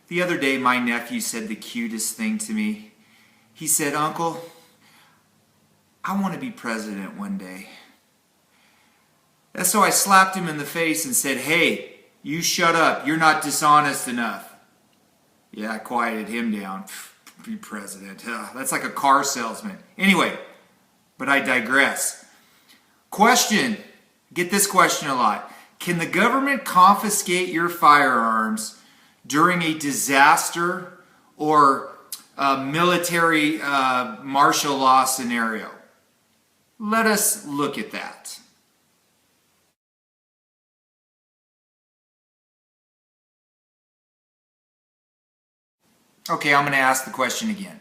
The other day, my nephew said the cutest thing to me. He said, "Uncle, I want to be president one day." And so I slapped him in the face and said, "Hey, you shut up. You're not dishonest enough." Yeah, I quieted him down. Be president. That's like a car salesman. Anyway, but I digress. Question. Get this question a lot. Can the government confiscate your firearms during a disaster or a military martial law scenario? Let us look at that. Okay, I'm going to ask the question again.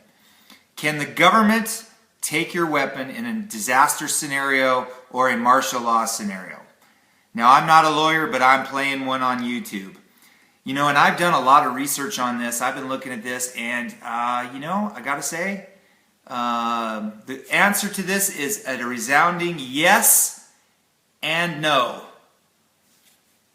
Can the government take your weapon in a disaster scenario or a martial law scenario? Now, I'm not a lawyer, but I'm playing one on YouTube. You know, and I've done a lot of research on this. I've been looking at this, and, you know, I got to say, the answer to this is a resounding yes and no.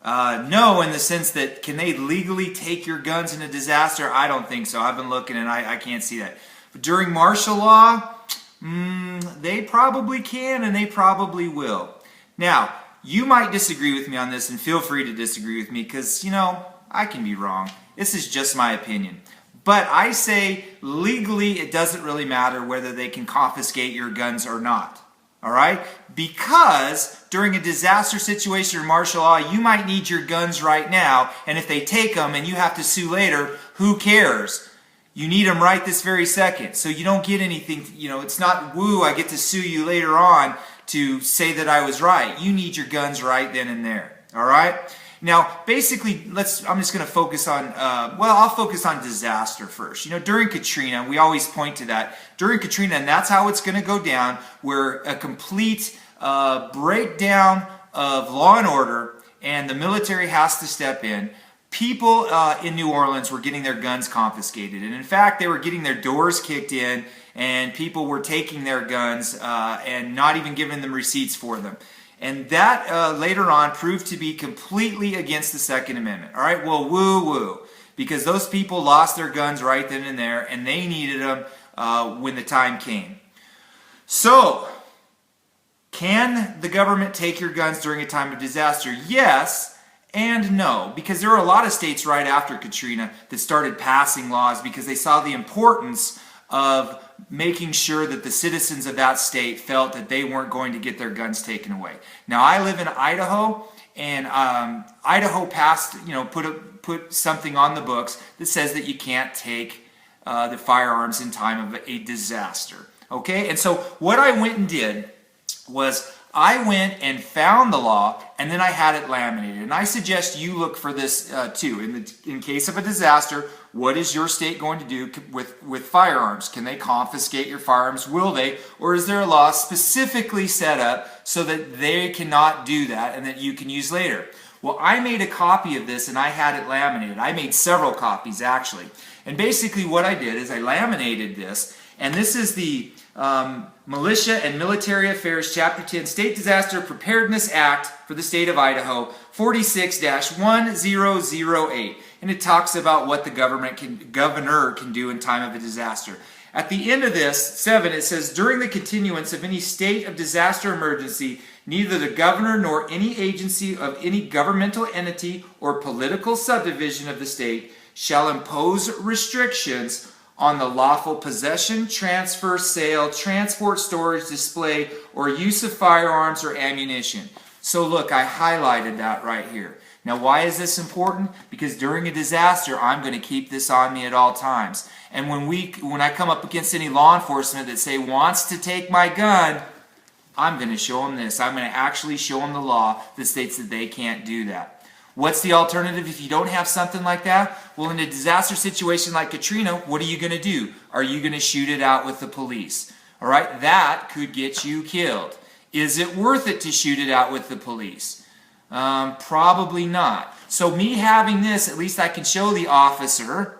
No, in the sense that, can they legally take your guns in a disaster? I don't think so. I've been looking and I can't see that. But during martial law, they probably can and they probably will. Now, you might disagree with me on this, and feel free to disagree with me because, you know, I can be wrong. This is just my opinion. But I say legally it doesn't really matter whether they can confiscate your guns or not. All right? Because during a disaster situation or martial law, you might need your guns right now, and if they take them and you have to sue later, who cares? You need them right this very second. So you don't get anything, you know, it's not, woo, I get to sue you later on to say that I was right. You need your guns right then and there. All right? Now, basically, I'm just going to focus on, I'll focus on disaster first. You know, during Katrina, we always point to that. During Katrina, and that's how it's going to go down, where a complete breakdown of law and order, and the military has to step in. People in New Orleans were getting their guns confiscated. And in fact, they were getting their doors kicked in, and people were taking their guns and not even giving them receipts for them. And that later on proved to be completely against the Second Amendment. All right, well, woo-woo. Because those people lost their guns right then and there, and they needed them when the time came. So, can the government take your guns during a time of disaster? Yes and no. Because there were a lot of states right after Katrina that started passing laws because they saw the importance of making sure that the citizens of that state felt that they weren't going to get their guns taken away. Now, I live in Idaho, and Idaho passed, you know, put something on the books that says that you can't take the firearms in time of a disaster. Okay, and so what I went and did was I went and found the law, and then I had it laminated. And I suggest you look for this too. In case of a disaster, what is your state going to do with firearms? Can they confiscate your firearms? Will they? Or is there a law specifically set up so that they cannot do that and that you can use later? Well, I made a copy of this and I had it laminated. I made several copies actually. And basically what I did is I laminated this, and this is the Militia and Military Affairs Chapter 10 State Disaster Preparedness Act for the state of Idaho, 46-1008. And it talks about what the governor can do in time of a disaster. At the end of this, 7, it says, during the continuance of any state of disaster emergency, neither the governor nor any agency of any governmental entity or political subdivision of the state shall impose restrictions on the lawful possession, transfer, sale, transport, storage, display, or use of firearms or ammunition. So look, I highlighted that right here. Now, why is this important? Because during a disaster, I'm going to keep this on me at all times. And when I come up against any law enforcement that say wants to take my gun, I'm going to show them this. I'm going to actually show them the law that states that they can't do that. What's the alternative if you don't have something like that? Well, in a disaster situation like Katrina, what are you going to do? Are you going to shoot it out with the police? All right, that could get you killed. Is it worth it to shoot it out with the police? Probably not. So me having this, at least I can show the officer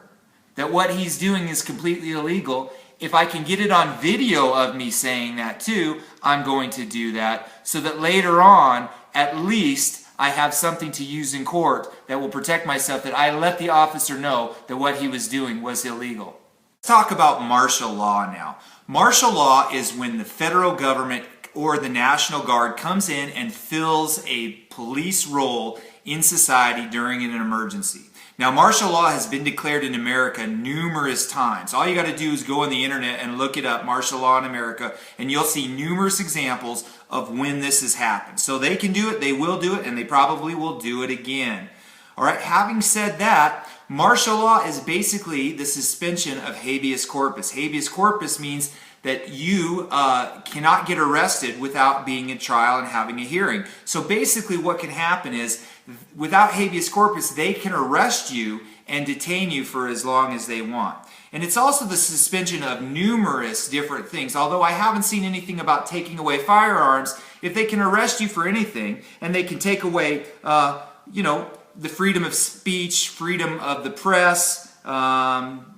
that what he's doing is completely illegal. If I can get it on video of me saying that too, I'm going to do that so that later on, at least I have something to use in court that will protect myself, that I let the officer know that what he was doing was illegal. Let's talk about martial law now. Martial law is when the federal government or the National Guard comes in and fills a police role in society during an emergency. Now, martial law has been declared in America numerous times. All you got to do is go on the internet and look it up, martial law in America, and you'll see numerous examples of when this has happened. So they can do it, they will do it, and they probably will do it again. All right, having said that, martial law is basically the suspension of habeas corpus. Habeas corpus means that you cannot get arrested without being in trial and having a hearing. So basically what can happen is, without habeas corpus, they can arrest you and detain you for as long as they want. And it's also the suspension of numerous different things. Although I haven't seen anything about taking away firearms, if they can arrest you for anything and they can take away, the freedom of speech, freedom of the press,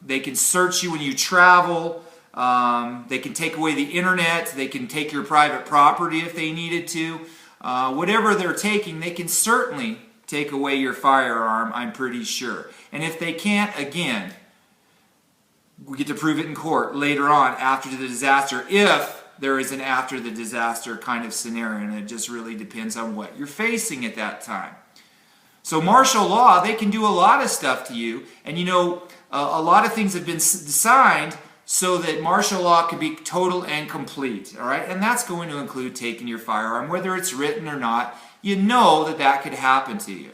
they can search you when you travel, they can take away the internet, they can take your private property if they needed to. Whatever they're taking, they can certainly take away your firearm, I'm pretty sure. And if they can't, again, we get to prove it in court later on after the disaster, if there is an after the disaster kind of scenario, and it just really depends on what you're facing at that time. So martial law, they can do a lot of stuff to you, and a lot of things have been designed so that martial law can be total and complete, all right? And that's going to include taking your firearm, whether it's written or not. You know that could happen to you.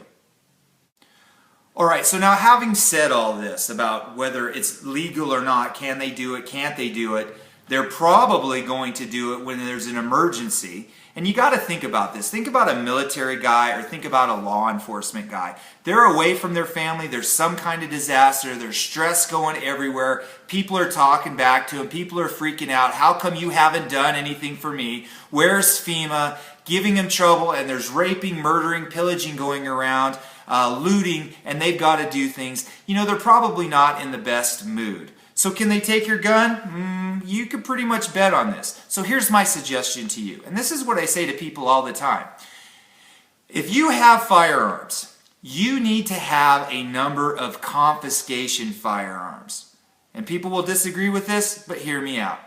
All right, so now having said all this about whether it's legal or not, can they do it, can't they do it, they're probably going to do it when there's an emergency. And you got to think about this. Think about a military guy or think about a law enforcement guy. They're away from their family. There's some kind of disaster. There's stress going everywhere. People are talking back to them. People are freaking out. How come you haven't done anything for me? Where's FEMA? Giving them trouble, and there's raping, murdering, pillaging going around, looting, and they've got to do things. They're probably not in the best mood. So can they take your gun? You could pretty much bet on this. So here's my suggestion to you. And this is what I say to people all the time. If you have firearms, you need to have a number of confiscation firearms. And people will disagree with this, but hear me out.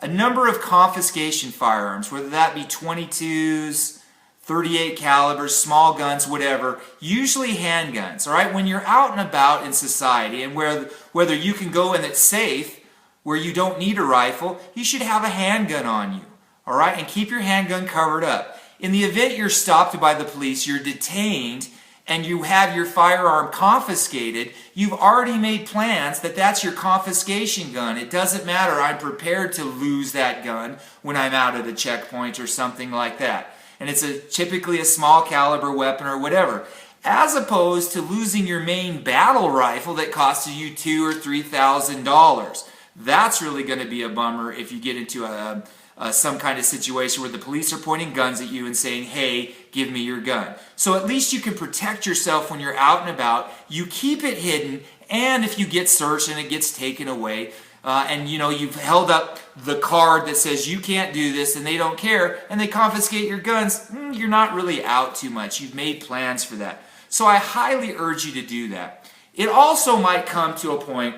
A number of confiscation firearms, whether that be 22s, 38 calibers, small guns, whatever, usually handguns, all right? When you're out and about in society and whether you can go and it's safe, where you don't need a rifle, you should have a handgun on you, all right? And keep your handgun covered up. In the event you're stopped by the police, you're detained, and you have your firearm confiscated, you've already made plans that that's your confiscation gun. It doesn't matter, I'm prepared to lose that gun when I'm out at a checkpoint or something like that. And it's typically a small caliber weapon or whatever, as opposed to losing your main battle rifle that costs you $2,000 or $3,000. That's really going to be a bummer if you get into some kind of situation where the police are pointing guns at you and saying, hey, give me your gun. So at least you can protect yourself when you're out and about. You keep it hidden, and if you get searched and it gets taken away, and you've held up the card that says you can't do this and they don't care, and they confiscate your guns, you're not really out too much. You've made plans for that. So I highly urge you to do that. It also might come to a point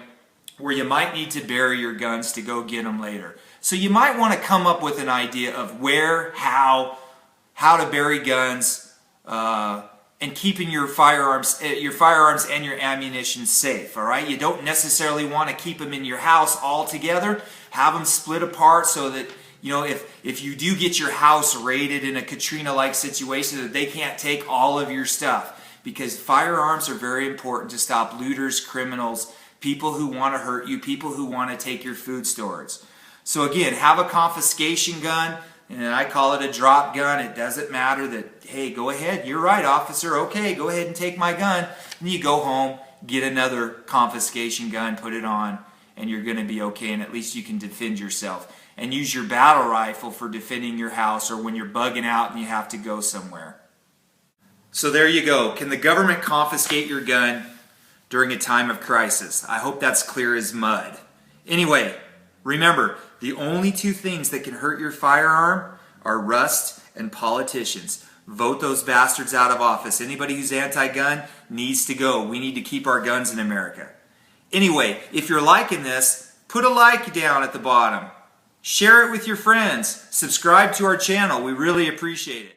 where you might need to bury your guns to go get them later. So you might want to come up with an idea of where, how to bury guns, and keeping your firearms and your ammunition safe, all right? You don't necessarily want to keep them in your house all together. Have them split apart so that, if you do get your house raided in a Katrina-like situation, that they can't take all of your stuff. Because firearms are very important to stop looters, criminals, people who want to hurt you, people who want to take your food storage. So again, have a confiscation gun, and I call it a drop gun. It doesn't matter that, hey, go ahead, you're right, officer, okay, go ahead and take my gun. And you go home, get another confiscation gun, put it on, and you're going to be okay, and at least you can defend yourself. And use your battle rifle for defending your house or when you're bugging out and you have to go somewhere. So there you go. Can the government confiscate your gun during a time of crisis? I hope that's clear as mud. Anyway, remember, the only two things that can hurt your firearm are rust and politicians. Vote those bastards out of office. Anybody who's anti-gun needs to go. We need to keep our guns in America. Anyway, if you're liking this, put a like down at the bottom. Share it with your friends. Subscribe to our channel. We really appreciate it.